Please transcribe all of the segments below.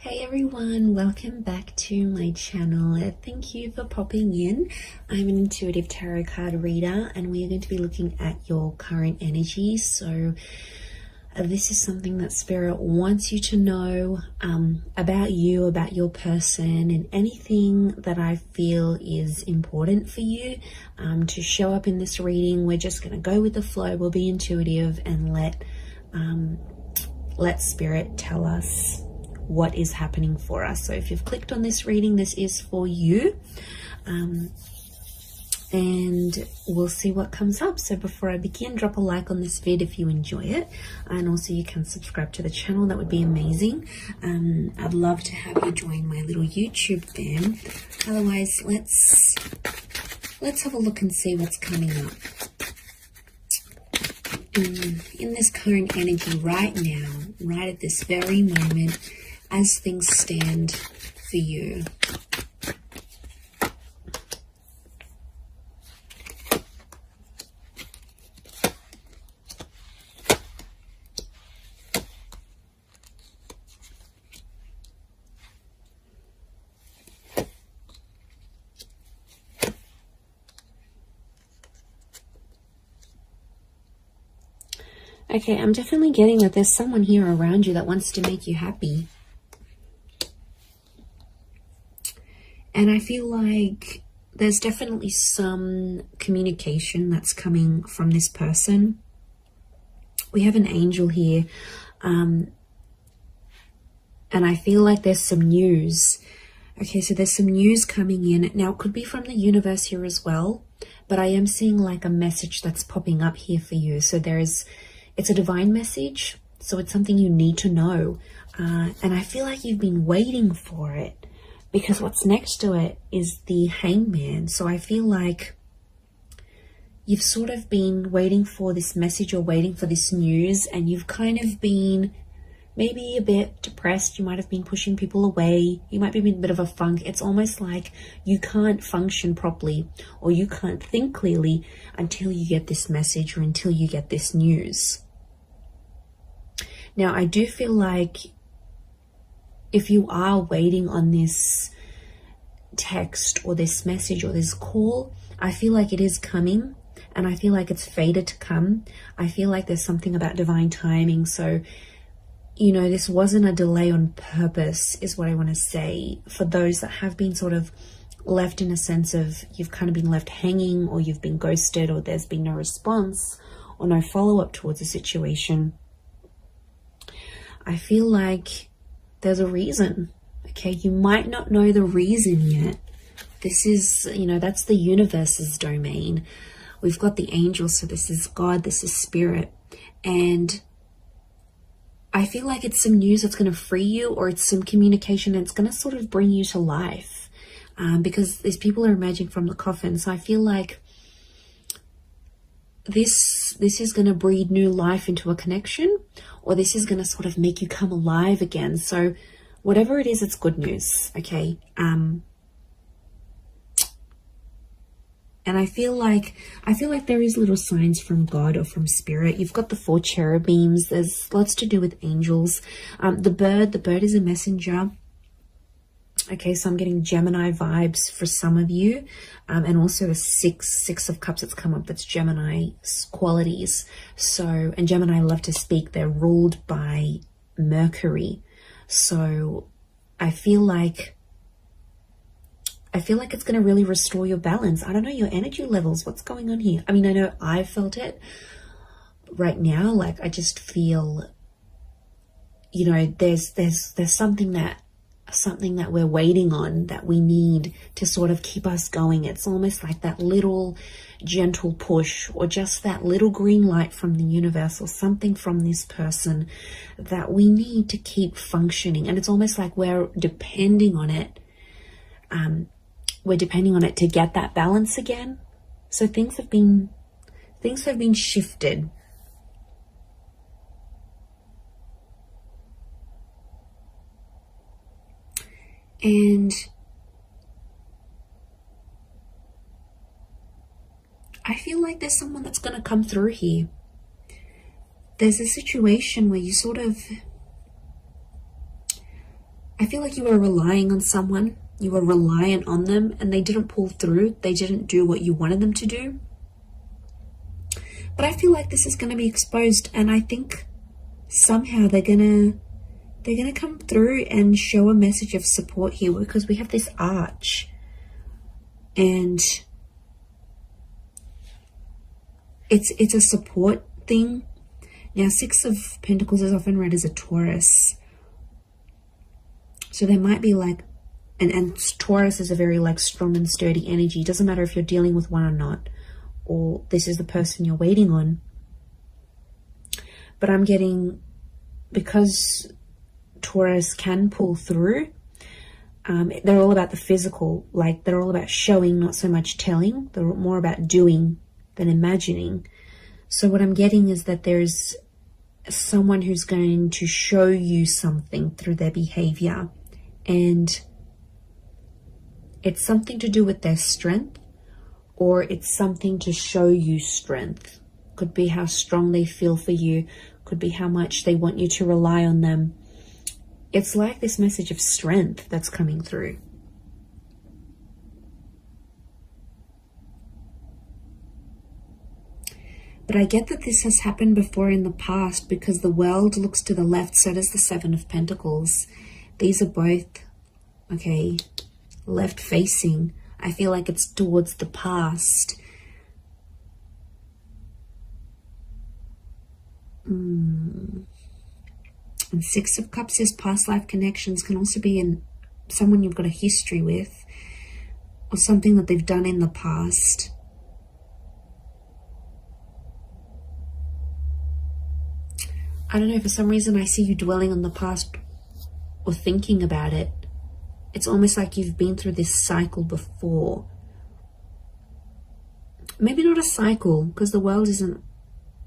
Hey everyone, welcome back to my channel. Thank you for popping in. I'm an intuitive tarot card reader and we are going to be looking at your current energy. So this is something that Spirit wants you to know about you, about your person, and anything that I feel is important for you to show up in this reading. We're just going to go with the flow. We'll be intuitive and let Spirit tell us what is happening for us. So if you've clicked on this reading, this is for you, and we'll see what comes up. So before I begin, drop a like on this vid if you enjoy it, and also you can subscribe to the channel. That would be amazing. I'd love to have you join my little YouTube fam. Otherwise, let's have a look and see what's coming up in this current energy right now, right at this very moment, as things stand for you. Okay, I'm definitely getting that there's someone here around you that wants to make you happy. And I feel like there's definitely some communication that's coming from this person. We have an angel here. And I feel like there's some news. Okay, so there's some news coming in. Now, it could be from the universe here as well. But I am seeing like a message that's popping up here for you. So it's a divine message. So it's something you need to know. And I feel like you've been waiting for it, because what's next to it is the Hangman. So I feel like you've sort of been waiting for this message or waiting for this news, and you've kind of been maybe a bit depressed. You might have been pushing people away. You might be in a bit of a funk. It's almost like you can't function properly or you can't think clearly until you get this message or until you get this news. Now, I do feel like if you are waiting on this text or this message or this call, I feel like it is coming, and I feel like it's fated to come. I feel like there's something about divine timing. So, you know, this wasn't a delay on purpose, is what I want to say, for those that have been sort of left in a sense of you've kind of been left hanging, or you've been ghosted, or there's been no response or no follow-up towards a situation. I feel like there's a reason. Okay, you might not know the reason yet. This is, you know, that's the universe's domain. We've got the angels, so this is God, this is Spirit. And I feel like it's some news that's going to free you, or it's some communication and it's going to sort of bring you to life. Because these people are emerging from the coffin. So I feel like this is going to breathe new life into a connection, or this is going to sort of make you come alive again. So whatever it is, it's good news. Okay. And I feel like there is little signs from God or from Spirit. You've got the 4 cherubims. There's lots to do with angels. The bird is a messenger. Okay, so I'm getting Gemini vibes for some of you, and also the six of cups that's come up. That's Gemini qualities. So, and Gemini love to speak. They're ruled by Mercury. So I feel like it's going to really restore your balance. I don't know your energy levels. What's going on here? I mean, I know I felt it right now. Like, I just feel, you know, there's something that we're waiting on, that we need to sort of keep us going. It's almost like that little gentle push, or just that little green light from the universe, or something from this person that we need to keep functioning. And it's almost like we're depending on it. We're depending on it to get that balance again. So things have been shifted. And I feel like there's someone that's going to come through here. There's a situation where you sort of, I feel like you were relying on someone, you were reliant on them, and they didn't pull through. They didn't do what you wanted them to do. But I feel like this is going to be exposed, and I think somehow they're gonna come through and show a message of support here, because we have this arch, and it's a support thing. Now, Six of Pentacles is often read as a Taurus, so there might be like, and Taurus is a very like strong and sturdy energy. It doesn't matter if you're dealing with one or not, or this is the person you're waiting on. But I'm getting, because Taurus can pull through, they're all about the physical, like they're all about showing, not so much telling. They're more about doing than imagining. So what I'm getting is that there's someone who's going to show you something through their behavior, and it's something to do with their strength, or it's something to show you strength. Could be how strong they feel for you, could be how much they want you to rely on them. It's like this message of strength that's coming through. But I get that this has happened before in the past, because the world looks to the left, so does the Seven of Pentacles. These are both, okay, left facing. I feel like it's towards the past. And Six of Cups is past life connections. Can also be in someone you've got a history with, or something that they've done in the past. I don't know, for some reason I see you dwelling on the past or thinking about it. It's almost like you've been through this cycle before. Maybe not a cycle, because the world isn't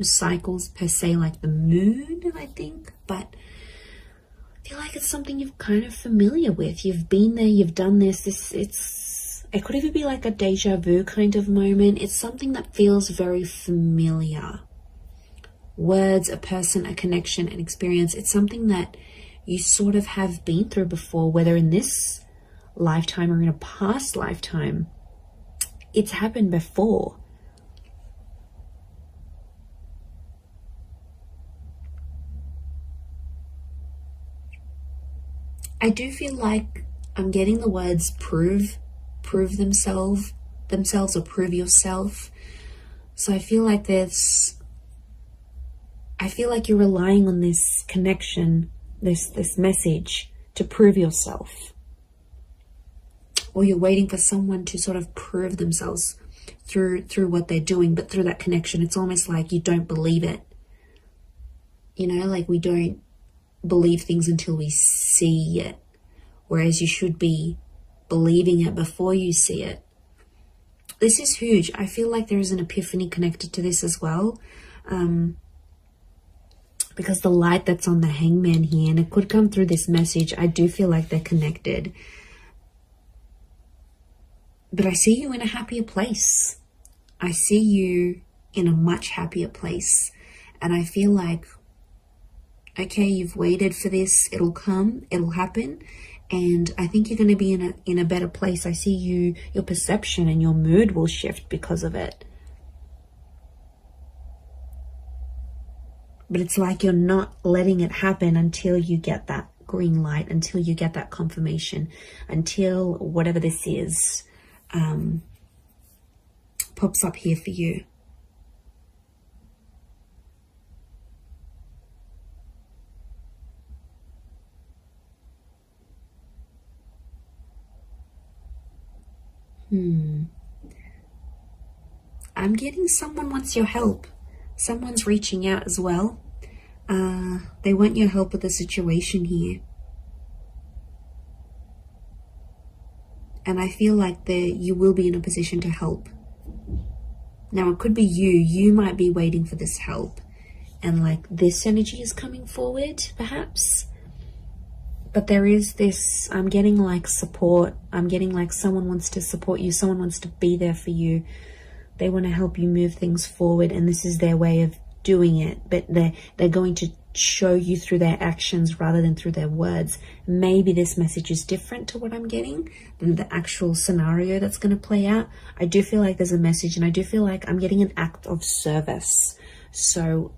cycles per se, like the moon, I think. But I feel like it's something you're kind of familiar with. You've been there, you've done this. It could even be like a deja vu kind of moment. It's something that feels very familiar. Words, a person, a connection, an experience. It's something that you sort of have been through before, whether in this lifetime or in a past lifetime. It's happened before. I do feel like I'm getting the words prove themselves or prove yourself. So I feel like you're relying on this connection, this message to prove yourself. Or you're waiting for someone to sort of prove themselves through what they're doing, but through that connection. It's almost like you don't believe it. You know, like we don't believe things until we see it, whereas you should be believing it before you see it. This is huge. I feel like there is an epiphany connected to this as well. Because the light that's on the Hangman here, and it could come through this message, I do feel like they're connected. But I see you in a happier place. I see you in a much happier place. And I feel like, okay, you've waited for this, it'll come, it'll happen. And I think you're going to be in a better place. I see your perception and your mood will shift because of it. But it's like you're not letting it happen until you get that green light, until you get that confirmation, until whatever this is pops up here for you. I'm getting someone wants your help. Someone's reaching out as well. They want your help with the situation here. And I feel like you will be in a position to help. Now, it could be you might be waiting for this help. And like this energy is coming forward, perhaps. But there is this, I'm getting like support. I'm getting like someone wants to support you. Someone wants to be there for you. They want to help you move things forward. And this is their way of doing it, but they're going to show you through their actions rather than through their words. Maybe this message is different to what I'm getting than the actual scenario that's going to play out. I do feel like there's a message, and I do feel like I'm getting an act of service. So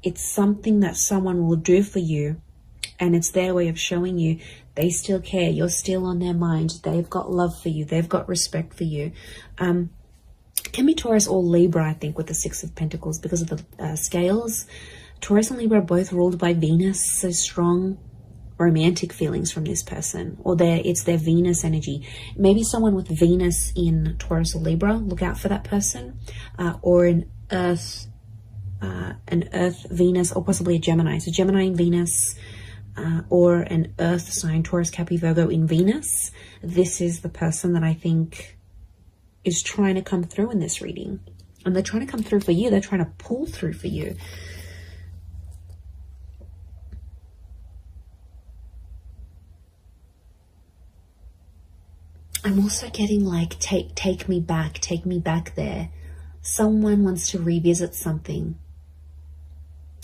it's something that someone will do for you, and it's their way of showing you they still care. You're still on their mind. They've got love for you. They've got respect for you. Can be Taurus or Libra, I think, with the Six of Pentacles because of the scales. Taurus and Libra are both ruled by Venus, so strong romantic feelings from this person, or it's their Venus energy. Maybe someone with Venus in Taurus or Libra, look out for that person, or an Earth Venus, or possibly a Gemini. So Gemini in Venus, or an Earth sign, Taurus, Capricorn, Virgo in Venus. This is the person that I think is trying to come through in this reading, and they're trying to come through for you. They're trying to pull through for you. I'm also getting like, take me back there. Someone wants to revisit something,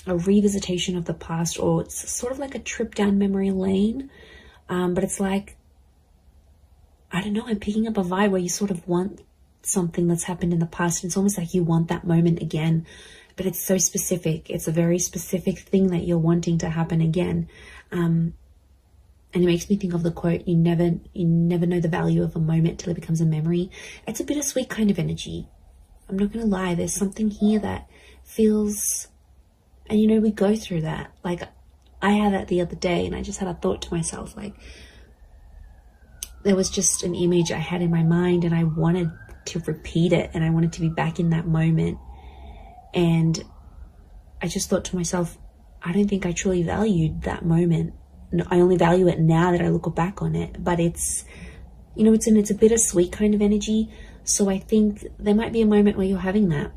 a revisitation of the past, or it's sort of like a trip down memory lane. But it's like, I don't know, I'm picking up a vibe where you sort of want something that's happened in the past. It's almost like you want that moment again, but it's so specific. It's a very specific thing that you're wanting to happen again. And it makes me think of the quote, you never know the value of a moment till it becomes a memory. It's a bittersweet kind of energy. I'm not going to lie. There's something here that feels, and you know, we go through that. Like, I had that the other day, and I just had a thought to myself, like, there was just an image I had in my mind, and I wanted to repeat it, and I wanted to be back in that moment. And I just thought to myself, I don't think I truly valued that moment. I only value it now that I look back on it. But it's, you know, it's a bittersweet kind of energy. So I think there might be a moment where you're having that.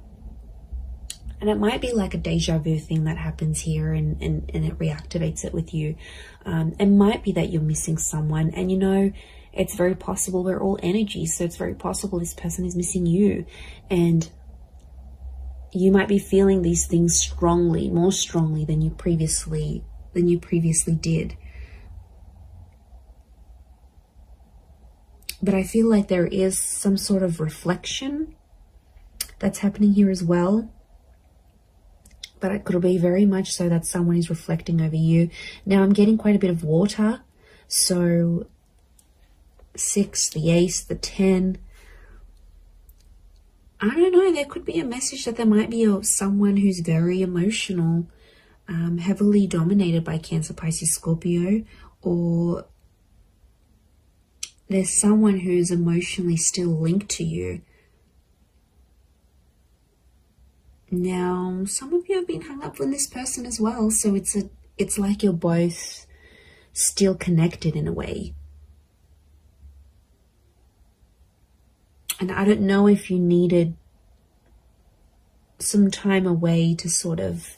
And it might be like a deja vu thing that happens here, and it reactivates it with you. It might be that you're missing someone, and you know, it's very possible. We're all energy, so it's very possible this person is missing you. And you might be feeling these things strongly, more strongly than you previously did. But I feel like there is some sort of reflection that's happening here as well. But it could be very much so that someone is reflecting over you. Now I'm getting quite a bit of water. So 6, the Ace, the 10. I don't know. There could be a message that there might be someone who's very emotional, heavily dominated by Cancer, Pisces, Scorpio, or there's someone who's emotionally still linked to you. Now, some of you have been hung up with this person as well, so it's like you're both still connected in a way. And I don't know if you needed some time away to sort of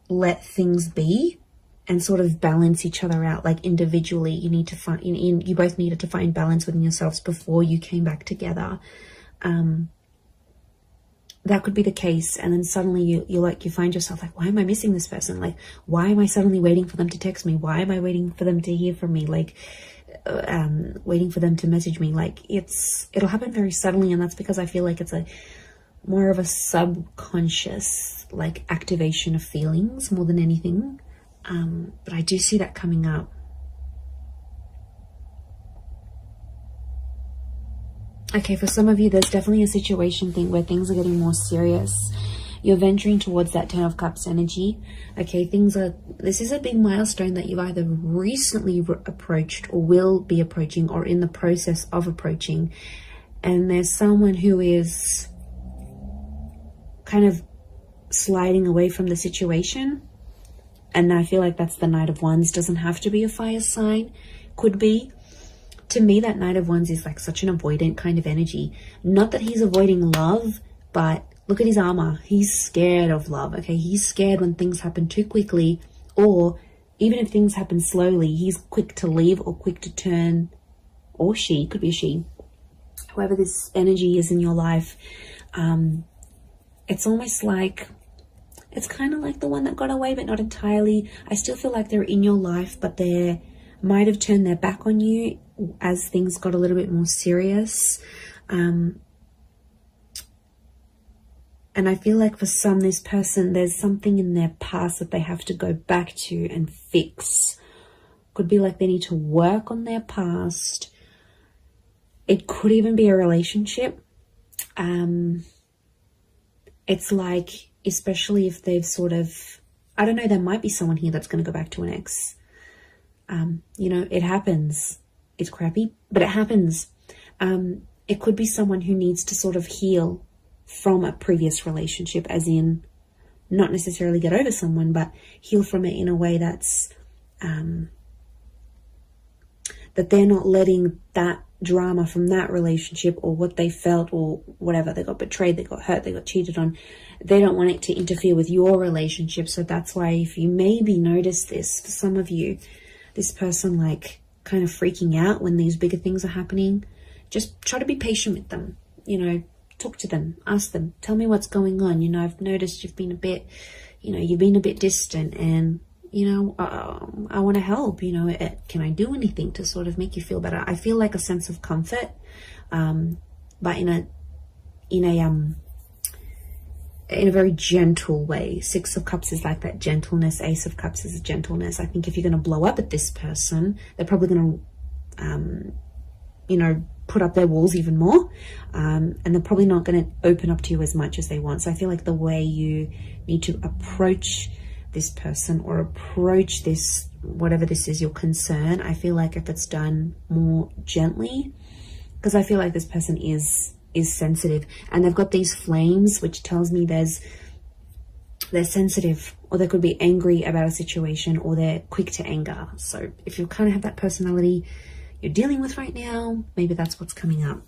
let things be and sort of balance each other out. Like individually, you need to find, you both needed to find balance within yourselves before you came back together. That could be the case. And then suddenly you find yourself like, why am I missing this person? Like, why am I suddenly waiting for them to text me? Why am I waiting for them to hear from me? Like, waiting for them to message me. Like, it'll happen very suddenly. And that's because I feel like it's more of a subconscious, like, activation of feelings more than anything. But I do see that coming up. Okay, for some of you, there's definitely a situation thing where things are getting more serious. You're venturing towards that 10 of Cups energy. Okay, this is a big milestone that you've either recently approached or will be approaching or in the process of approaching. And there's someone who is kind of sliding away from the situation. And I feel like that's the Knight of Wands. Doesn't have to be a fire sign. Could be. To me, that Knight of Wands is like such an avoidant kind of energy. Not that he's avoiding love, but look at his armor. He's scared of love, okay? He's scared when things happen too quickly, or even if things happen slowly, he's quick to leave or quick to turn, or she, could be a she. Whoever this energy is in your life, it's almost like It's kind of like the one that got away, but not entirely. I still feel like they're in your life, but they might have turned their back on you as things got a little bit more serious. And I feel like for some, this person, there's something in their past that they have to go back to and fix. Could be like they need to work on their past. It could even be a relationship. It's like, especially if they've sort of, I don't know, there might be someone here that's going to go back to an ex. You know, it happens. It's crappy, but it happens. It could be someone who needs to sort of heal from a previous relationship, as in not necessarily get over someone, but heal from it in a way that's that they're not letting that drama from that relationship or what they felt or whatever, they got betrayed, they got hurt, they got cheated on, they don't want it to interfere with your relationship. So that's why, if you maybe notice this, for some of you, this person like kind of freaking out when these bigger things are happening, just try to be patient with them. You know, talk to them, ask them, tell me what's going on. You know, I've noticed you've been a bit, you know, you've been a bit distant, and you know, I want to help. You know, can I do anything to sort of make you feel better? I feel like a sense of comfort, but in a very gentle way. Six of Cups is like that gentleness. Ace of Cups is a gentleness. I think if you're going to blow up at this person, they're probably going to, you know, put up their walls even more, and they're probably not going to open up to you as much as they want. So I feel like the way you need to approach this person or approach this, whatever this is, your concern, I feel like if it's done more gently, because I feel like this person is sensitive, and they've got these flames, which tells me they're sensitive, or they could be angry about a situation, or they're quick to anger. So if you kind of have that personality you're dealing with right now, maybe that's what's coming up.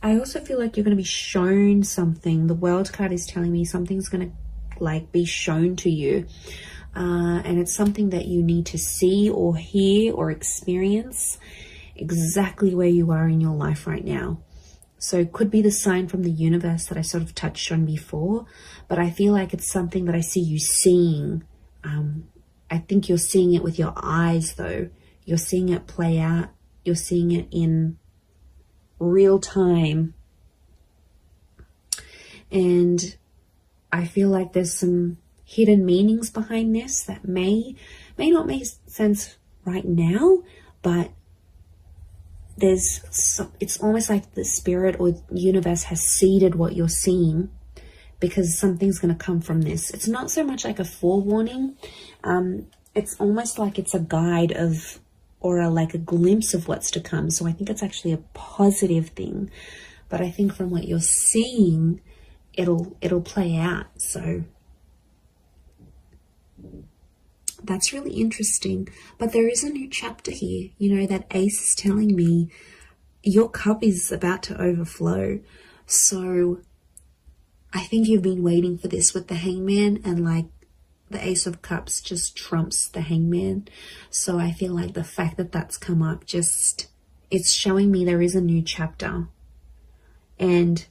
I also feel like you're going to be shown something. The World card is telling me something's going to like be shown to you, and it's something that you need to see or hear or experience exactly where you are in your life right now. So it could be the sign from the universe that I sort of touched on before, but I feel like it's something that I see you seeing. I think you're seeing it with your eyes though. You're seeing it play out. You're seeing it in real time. And I feel like there's some hidden meanings behind this that may not make sense right now, but it's almost like the spirit or universe has seeded what you're seeing, because something's going to come from this. It's not so much like a forewarning. It's almost like it's a guide of, or like a glimpse of what's to come. So I think it's actually a positive thing, but I think from what you're seeing, it'll play out. So that's really interesting. But there is a new chapter here. You know, that ace is telling me your cup is about to overflow. So I think you've been waiting for this with the Hangman, and like the Ace of Cups just trumps the Hangman. So I feel like the fact that that's come up, just, it's showing me there is a new chapter. And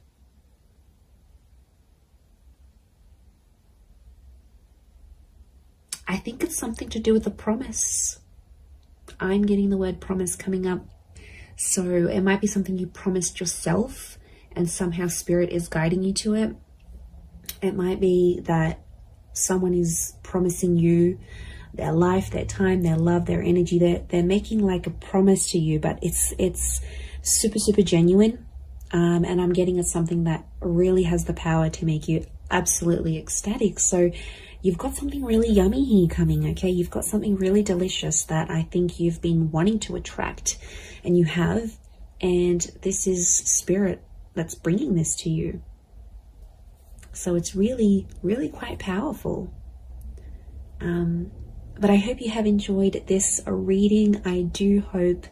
I think it's something to do with a promise. I'm getting the word promise coming up. So it might be something you promised yourself and somehow spirit is guiding you to it. It might be that someone is promising you their life, their time, their love, their energy. They're making like a promise to you, but it's super, super genuine. And I'm getting at something that really has the power to make you absolutely ecstatic. So you've got something really yummy here coming, okay? You've got something really delicious that I think you've been wanting to attract, and you have. And this is spirit that's bringing this to you. So it's really, really quite powerful. But I hope you have enjoyed this reading. I do hope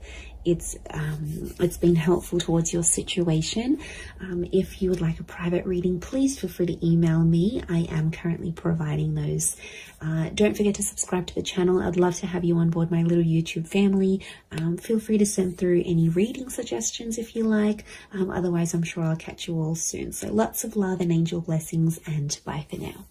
it's been helpful towards your situation. If you would like a private reading, please feel free to email me. I am currently providing those. Don't forget to subscribe to the channel. I'd love to have you on board my little YouTube family. Feel free to send through any reading suggestions if you like. Otherwise, I'm sure I'll catch you all soon. So lots of love and angel blessings, and bye for now.